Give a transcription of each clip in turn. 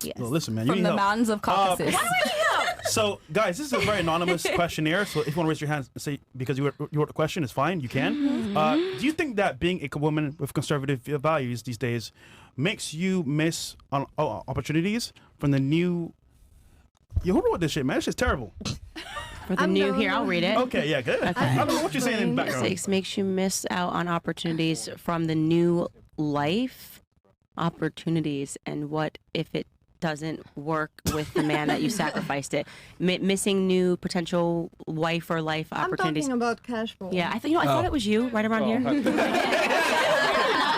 Yes. Well, listen, man, you From need the help. mountains of Caucasus. So, guys, this is a very anonymous questionnaire. So, if you want to raise your hand and say because you wrote the question, it's fine. You can. Do you think that being a woman with conservative values these days makes you miss on opportunities from the new? Who wrote this shit, man? This shit's terrible. For the new, here, I'll read it. Okay, yeah, good. Okay. I don't know what you're saying in the background. Six makes you miss out on opportunities from the new life opportunities, and what if it doesn't work with the man that you sacrificed it? Missing new potential wife or life opportunities. I'm talking about cash flow. Yeah, I thought it was you right around here.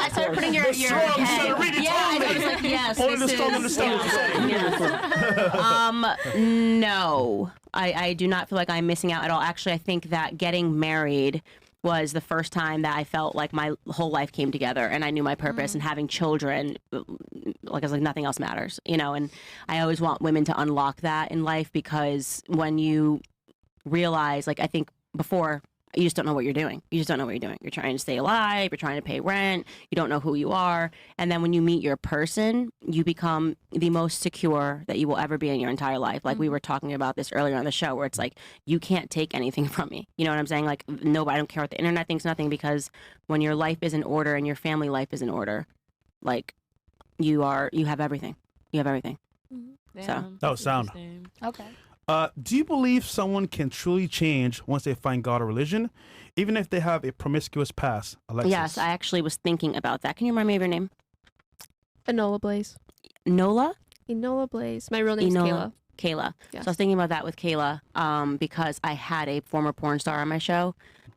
I started putting your head. Yeah, I was like, yes, this is. No, I do not feel like I'm missing out at all. Actually, I think that getting married was the first time that I felt like my whole life came together and I knew my purpose, and having children, like I was like, nothing else matters, and I always want women to unlock that in life, because when you realize, like, I think before, you just don't know what you're doing. You're trying to stay alive. You're trying to pay rent. You don't know who you are. And then when you meet your person, you become the most secure that you will ever be in your entire life. Like we were talking about this earlier on the show, where it's like, you can't take anything from me. You know what I'm saying? Like, no, I don't care what the internet thinks, nothing, because when your life is in order and your family life is in order, like, you have everything. You have everything. So that was sound. Okay. Do you believe someone can truly change once they find God or religion, even if they have a promiscuous past? Alexis? Yes, I actually was thinking about that. Can you remind me of your name? Enola Blaze. Nola? Enola Blaze. My real name is Kayla. Kayla. Yes. So I was thinking about that with Kayla, because I had a former porn star on my show,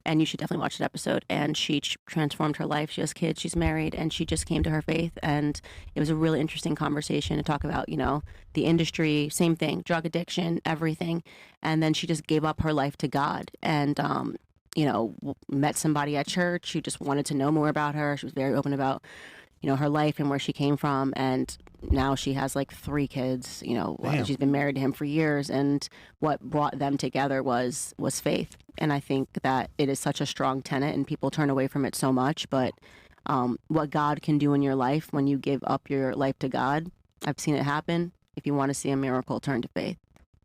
and you should definitely watch that episode. And she transformed her life. She has kids. She's married, and she just came to her faith. And it was a really interesting conversation to talk about, the industry, same thing, drug addiction, everything. And then she just gave up her life to God, and met somebody at church who just wanted to know more about her. She was very open about, her life and where she came from. And now she has like 3 kids, she's been married to him for years. And what brought them together was faith. And I think that it is such a strong tenet, and people turn away from it so much. But what God can do in your life when you give up your life to God, I've seen it happen. If you want to see a miracle, turn to faith.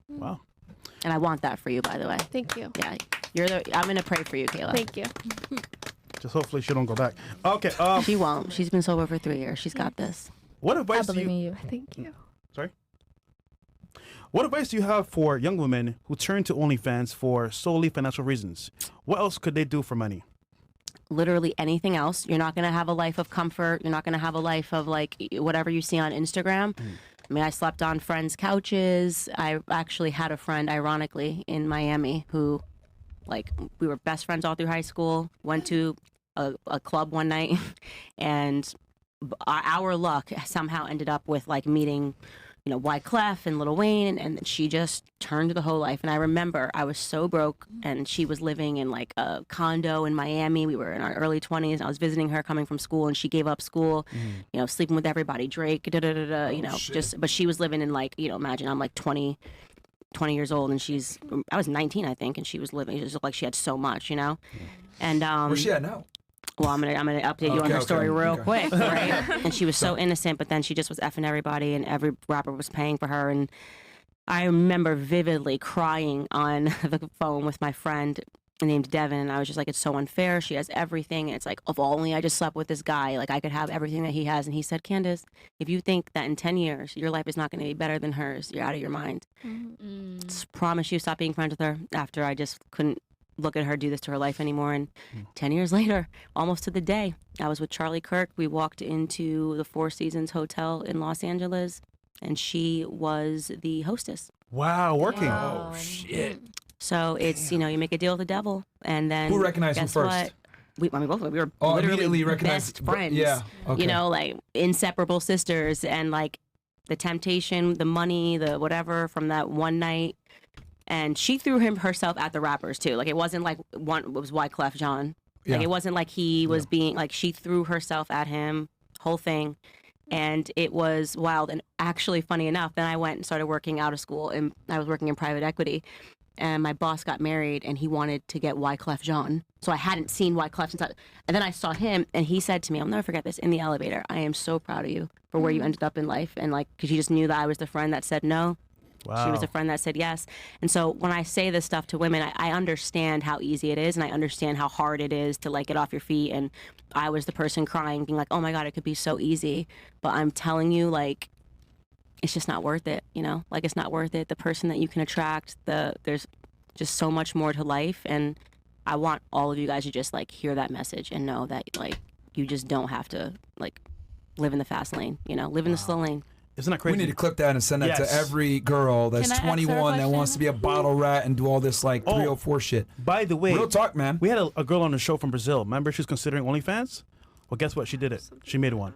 Wow. And I want that for you, by the way. Thank you. Yeah, I'm going to pray for you, Kayla. Thank you. Just hopefully she don't go back. Okay. She won't. She's been sober for 3 years. She's got this. What I advice do believe in you? you. Thank you. Sorry. What advice do you have for young women who turn to OnlyFans for solely financial reasons? What else could they do for money? Literally anything else. You're not going to have a life of comfort. You're not going to have a life of like whatever you see on Instagram. I mean, I slept on friends' couches. I actually had a friend, ironically, in Miami who, like, we were best friends all through high school, went to a club one night, and our luck somehow ended up with, like, meeting, Wyclef and Lil Wayne, and she just turned the whole life. And I remember I was so broke, and she was living in, like, a condo in Miami. We were in our early 20s, and I was visiting her coming from school, and she gave up school, sleeping with everybody, Drake, but she was living in, like, imagine I'm like 20 years old, and I was 19, I think, and she was living, it just looked like she had so much, And where's she at now? Well, I'm gonna update you on her story real quick, right? And she was so innocent, but then she just was effing everybody, and every rapper was paying for her. And I remember vividly crying on the phone with my friend named Devin, and I was just like, it's so unfair. She has everything, and it's like, if only I just slept with this guy, like I could have everything that he has. And he said, Candace, if you think that in 10 years your life is not going to be better than hers, you're out of your mind. Promise you, stop being friends with her. After I just couldn't look at her do this to her life anymore. And 10 years later, almost to the day, I was with Charlie Kirk. We walked into the Four Seasons Hotel in Los Angeles, and she was the hostess. Wow, working. Oh, shit. So it's, you make a deal with the devil, and then Who recognized him guess first? What? We were immediately literally recognized. best friends. Yeah. Okay. Like inseparable sisters, and like the temptation, the money, the whatever from that one night. And she threw herself at the rappers too. Like it wasn't like it was Wyclef Jean. Like it wasn't like he was being like, she threw herself at him, whole thing. And it was wild. And actually, funny enough, then I went and started working out of school, and I was working in private equity. and my boss got married, and he wanted to get Wyclef Jean. So I hadn't seen Wyclef since and then I saw him, and he said to me, I'll never forget this, in the elevator, I am so proud of you for where you ended up in life. And like, because you just knew that I was the friend that said no. Wow. She was a friend that said yes. And so when I say this stuff to women, I understand how easy it is, and I understand how hard it is to like get off your feet. And I was the person crying, being like, oh my God, it could be so easy. But I'm telling you, like, it's just not worth it, you know? Like, it's not worth it. The person that you can attract, there's just so much more to life. And I want all of you guys to just like hear that message and know that like you just don't have to like live in the fast lane, you know, live in the slow lane. Isn't that crazy? We need to clip that and send that to Yes. every girl that's Can I ask her a 21 that wants question? to be a bottle rat and do all this like 304 shit. By the way, Real talk, man. we had a girl on the show from Brazil. Remember, she was considering OnlyFans. Well, guess what? She did it. She made one.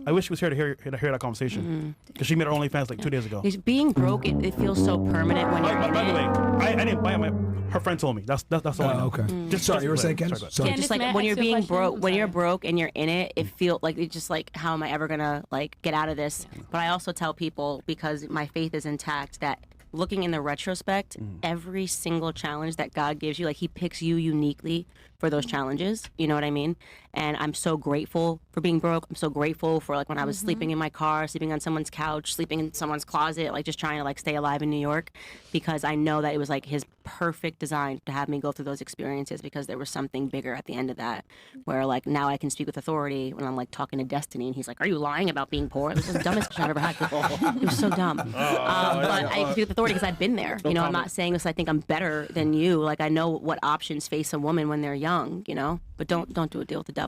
I wish she was here to hear that conversation, because she made her OnlyFans like 2 days ago. It's being broke, it feels so permanent when you're in By the way, it. I didn't buy it. Her friend told me. That's all I know. Okay. Just Sorry, you were go saying, ahead. Ken? Sorry, go ahead. Sorry. Candace, Just like may I when ask you're you a being question? broke, I'm when you're sorry. broke and you're in it, it feels like it's just like, how am I ever gonna like get out of this? But I also tell people, because my faith is intact, that looking in the retrospect, every single challenge that God gives you, like he picks you uniquely for those challenges. You know what I mean? And I'm so grateful for being broke. I'm so grateful for like when I was sleeping in my car, sleeping on someone's couch, sleeping in someone's closet, like just trying to like stay alive in New York, because I know that it was like his perfect design to have me go through those experiences, because there was something bigger at the end of that, where like now I can speak with authority when I'm like talking to Destiny, and he's like, are you lying about being poor? This is the dumbest question I've ever had. It was so dumb. But I can speak with authority because I've been there. You know, I'm not saying this, I think I'm better than you. Like I know what options face a woman when they're young, you know, but don't do a deal with the devil.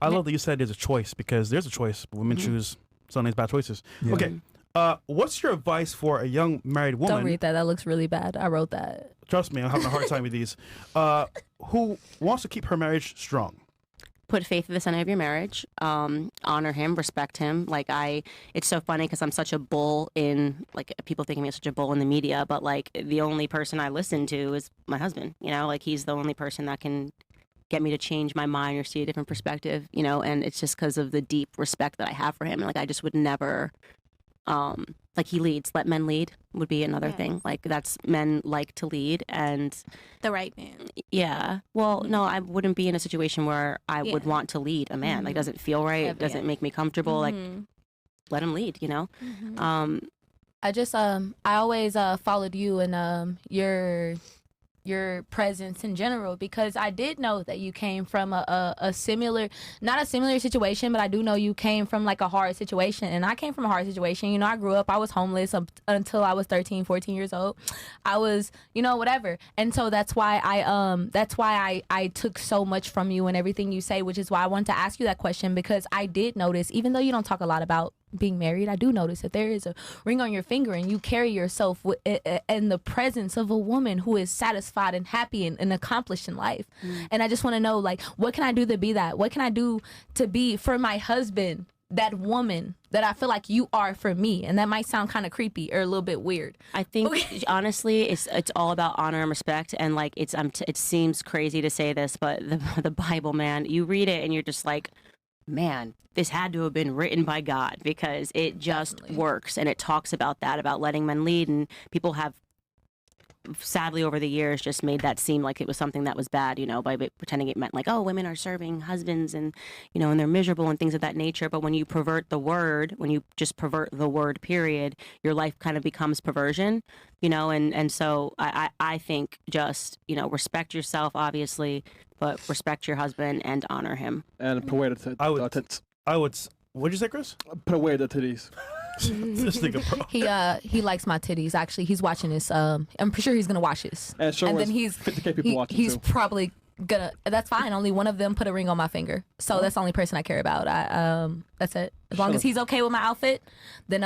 I love that you said there's a choice, because there's a choice. Women choose sometimes bad choices. Yeah. Okay. What's your advice for a young married woman? Don't read that. That looks really bad. I wrote that. Trust me, I'm having a hard time with these. Who wants to keep her marriage strong? Put faith at the center of your marriage. Honor him, respect him. It's so funny because I'm such a bull in, like, people think of me as such a bull in the media, but like the only person I listen to is my husband. You know, like he's the only person that can get me to change my mind or see a different perspective. You know, and it's just because of the deep respect that I have for him. And like I just would never. Like he leads, let men lead would be another thing. Like that's, men like to lead, and The right man. yeah. Well, no, I wouldn't be in a situation where I would Yeah. want to lead a man. Like doesn't feel right, Yeah, doesn't yeah. make me comfortable. Like let him lead, you know? I just I always followed you and your presence in general, because I did know that you came from a similar, not a similar situation, but I do know you came from like a hard situation, and I came from a hard situation. You know, I grew up, I was homeless until I was 13, 14 years old. I was, you know, whatever. And so that's why I took so much from you and everything you say, which is why I wanted to ask you that question, because I did notice, even though you don't talk a lot about being married, I do notice that there is a ring on your finger, and you carry yourself in the presence of a woman who is satisfied and happy and accomplished in life. And I just want to know, like, what can I do to be that? What can I do to be for my husband that woman that I feel like you are for me? And that might sound kind of creepy or a little bit weird. I think honestly, it's all about honor and respect. And like it seems crazy to say this, but the Bible, man, you read it and you're just like, man, this had to have been written by God, because it just works. And it talks about that, about letting men lead. And people have sadly over the years just made that seem like it was something that was bad, you know, by pretending it meant like, oh, women are serving husbands and, you know, and they're miserable and things of that nature. But when you pervert the word, when you just pervert the word, period, your life kind of becomes perversion, you know. And so I think just, you know, respect yourself, obviously, but respect your husband and honor him. And put away the tits. What'd you say, Chris? Put away the titties. This nigga, bro. He likes my titties. Actually, he's watching this. I'm pretty sure he's gonna watch this. And sure, then he's 50K people watching he's too. probably gonna. That's fine. Only one of them put a ring on my finger, so that's the only person I care about. That's it. As long as he's okay with my outfit, then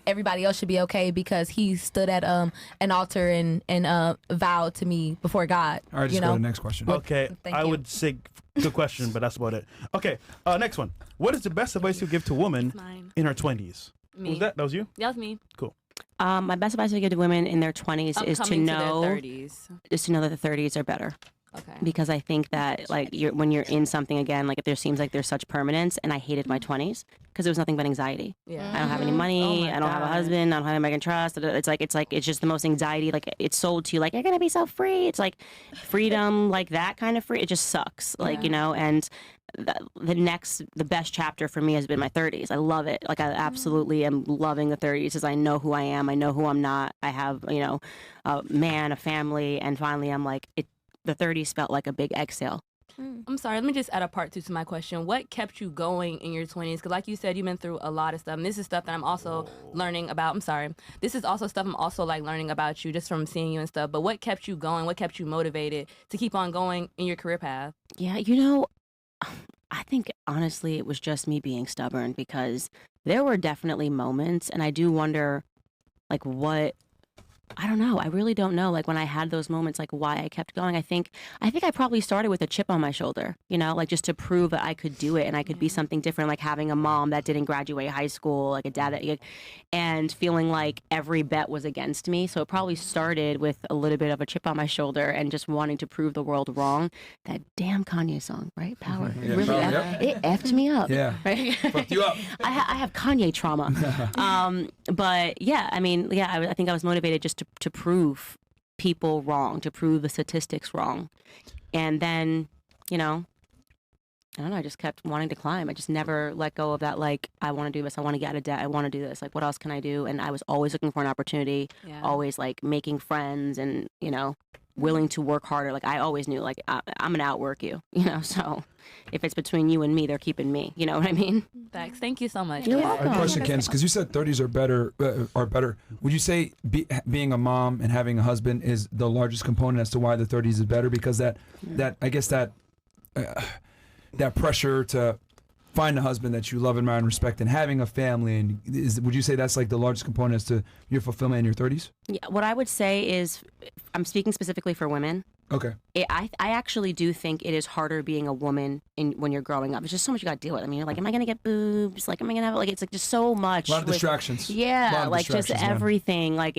everybody else should be okay, because he stood at an altar and vowed to me before God. All right, just you go know. to the next question. Okay, Thank I you. would say good question, but that's about it. Okay, next one. What is the best advice you give to a woman Mine. in her 20s? Me. Was that was you? That was me. Cool. My best advice I give to women in their 20s is to Upcoming to know their 30s. is to know that the 30s are better. Okay. because I think that like when you're in something again, like if there seems like there's such permanence, and I hated my 20s because it was nothing but anxiety. Yeah. I don't have any money. I don't have a husband. I don't have anybody I can trust. It's just the most anxiety. Like it's sold to you like you're gonna be so free. It's like freedom, like that kind of free. It just sucks. Like and the best chapter for me has been my 30s. I love it. Like I absolutely am loving the 30s because I know who I am. I know who I'm not. I have a man, a family, and finally I'm like it. The 30s felt like a big exhale. I'm sorry, let me just add a part 2 to my question. What kept you going in your 20s? Because like you said, you've been through a lot of stuff. And this is stuff that I'm also learning about. I'm sorry. This is also stuff I'm also like learning about you just from seeing you and stuff. But what kept you going? What kept you motivated to keep on going in your career path? Yeah, I think honestly it was just me being stubborn because there were definitely moments, and I do wonder like I don't know. I really don't know. Like when I had those moments, like why I kept going. I think I probably started with a chip on my shoulder, like just to prove that I could do it and I could be something different. Like having a mom that didn't graduate high school, like a dad and feeling like every bet was against me. So it probably started with a little bit of a chip on my shoulder and just wanting to prove the world wrong. That damn Kanye song, right? Power. Yeah, really, Power, it effed me up. Yeah. Right? Fucked you up. I have Kanye trauma. But yeah, I mean, I think I was motivated just to prove people wrong, to prove the statistics wrong. And then, I don't know, I just kept wanting to climb. I just never let go of that, like, I want to do this, I want to get out of debt, I want to do this, like, what else can I do? And I was always looking for an opportunity, always, like, making friends and, willing to work harder. Like, I always knew, like, I'm going to outwork you, so if it's between you and me, they're keeping me. You know what I mean? Thanks. Thank you so much. You're I have a welcome. question, Candace, because you said 30s are better. Would you say being a mom and having a husband is the largest component as to why the 30s is better? Because that I guess that pressure to find a husband that you love, admire, and respect, and having a family, and would you say that's like the largest component as to your fulfillment in your 30s? Yeah, what I would say is, I'm speaking specifically for women. Okay. I actually do think it is harder being a woman when you're growing up. It's just so much you got to deal with. I mean, you're like, am I going to get boobs? Like, am I going to have, like, it's like just so much. A lot of distractions. Yeah, like just everything. Like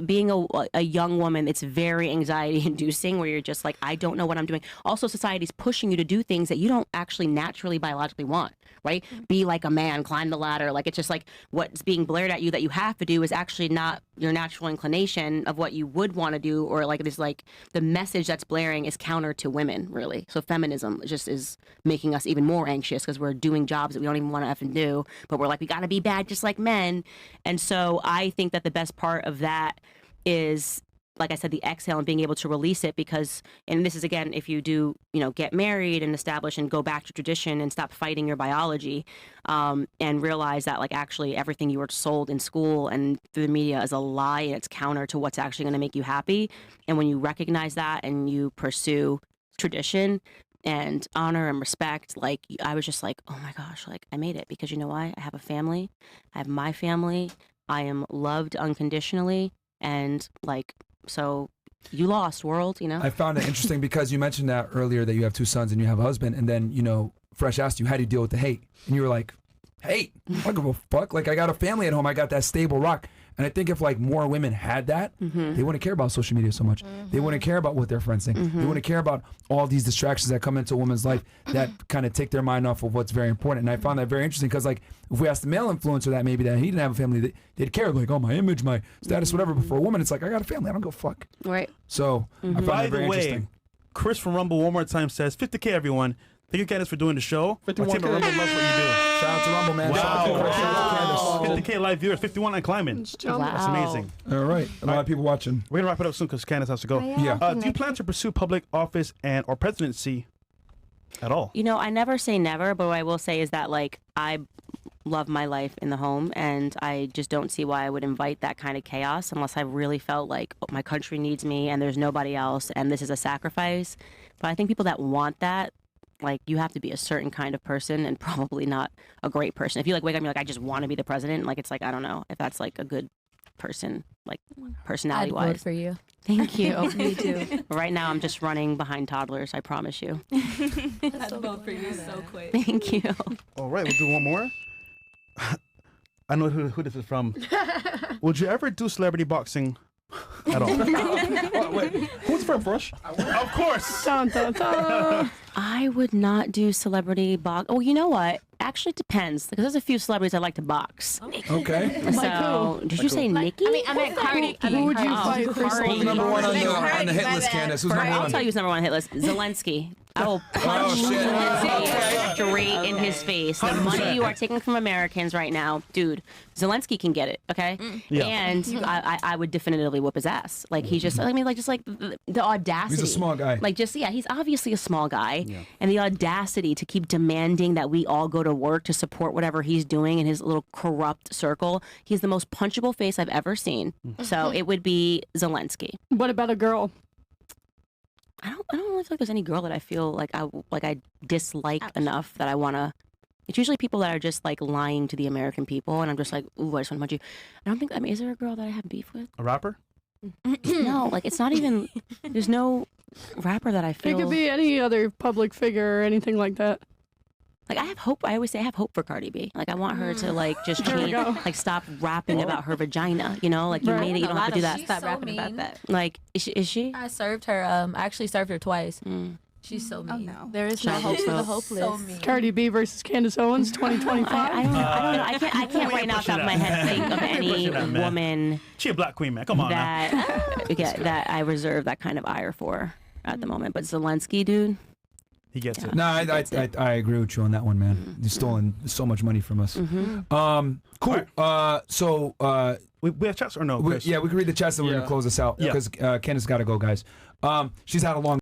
being a young woman, it's very anxiety inducing where you're just like, I don't know what I'm doing. Also, society's pushing you to do things that you don't actually naturally biologically want, right? Be like a man, climb the ladder. Like, it's just like what's being blared at you that you have to do is actually not your natural inclination of what you would want to do, or like there's like the message that's blaring is counter to women, really. So feminism just is making us even more anxious because we're doing jobs that we don't even want to effing do, but we're like, we got to be bad just like men. And so I think that the best part of that is, like I said, the exhale and being able to release it, because, and this is again, if you do, get married and establish and go back to tradition and stop fighting your biology, and realize that like actually everything you were sold in school and through the media is a lie and it's counter to what's actually going to make you happy. And when you recognize that and you pursue tradition and honor and respect, like I was just like, oh my gosh, like I made it, because you know why? I have a family. I have my family. I am loved unconditionally. And like, so you lost, world, I found it interesting because you mentioned that earlier, that you have 2 sons and you have a husband, and then, Fresh asked you, how do you deal with the hate? And you were like, hate? I don't give a fuck. Like, I got a family at home. I got that stable rock. And I think if like more women had that, they wouldn't care about social media so much. They wouldn't care about what their friends think. They wouldn't care about all these distractions that come into a woman's life that kind of take their mind off of what's very important. And I found that very interesting because like if we asked the male influencer that maybe that he didn't have a family, they'd care like, oh, my image, my status, whatever. But for a woman, it's like, I got a family. I don't go fuck. Right. So I found By that very the way, interesting. Chris from Rumble one more time says, 50K everyone. Thank you, Candace, for doing the show. 51K. My team at Rumble loves what you do. Shout out to Rumble, man. Wow. Shout out to Chris. Shout out to Candace. 50K live viewers, 51 and climbing. Wow. That's amazing. All right. A lot of people watching. We're going to wrap it up soon because Candace has to go. Yeah. Do you plan to pursue public office and or presidency at all? I never say never, but what I will say is that like I love my life in the home, and I just don't see why I would invite that kind of chaos unless I really felt like my country needs me and there's nobody else and this is a sacrifice. But I think people that want that, like, you have to be a certain kind of person and probably not a great person. If you like wake up and you're like, I just want to be the president, like, it's like, I don't know if that's like a good person, like personality I'd wise. vote for you. Thank you. Me too. Right now I'm just running behind toddlers, I promise you. I'd vote for you so quick. Thank you. All right, we'll do one more. I know who this is from. Would you ever do celebrity boxing at all. Oh, wait, who's from Fresh? Of course. Dun, dun, dun. I would not do celebrity box. Oh, you know what? Actually, it depends because there's a few celebrities I like to box. Okay. So, did you say Nikki? I meant Cardi. Who would you fight Cardi. first? Who's number one on Cardi, the hit my list, bad. Candace? Who's number I'll one? tell you who's number one on the hit list. Zelensky. I will punch shit. Zelensky straight in his face. The money you are taking from Americans right now, dude. Zelensky can get it, okay? Yeah. And I would definitively whoop his ass. Like he's just, I mean, like just like the audacity. He's a small guy. Like just he's obviously a small guy, and the audacity to keep demanding that we all go to work to support whatever he's doing in his little corrupt circle. He's the most punchable face I've ever seen. So it would be Zelensky. What about a girl? I don't really feel like there's any girl that I feel like I dislike enough that I wanna. It's usually people that are just like lying to the American people, and I'm just like, ooh, I just want to punch you. I don't think. I mean, is there a girl that I have beef with? A rapper? No, like it's not even. There's no rapper that I feel. It could be any other public figure or anything like that. Like I have hope. I always say I have hope for Cardi B. Like I want her to like just There we change, go. like stop rapping about her vagina. You know, like you Right. made it. You don't have to do that. She's Stop so rapping about mean. that. Like is she? I served her. I actually served her twice. She's so Oh mean. no. There is no Shout hope out for the to- hopeless. So mean. Cardi B versus Candace Owens, 2025. I don't know. I can't right now off the top of my head think of any pushing that, man. woman She a black queen, man. Come on now. that I reserve that kind of ire for at the moment. But Zelensky, dude. He gets it. No, I agree with you on that one, man. You're stolen so much money from us. Cool. So We have chats or no, we Chris? can read the chats and we're Yeah. gonna close this out Yeah. because Candace got to go, guys. She's had a long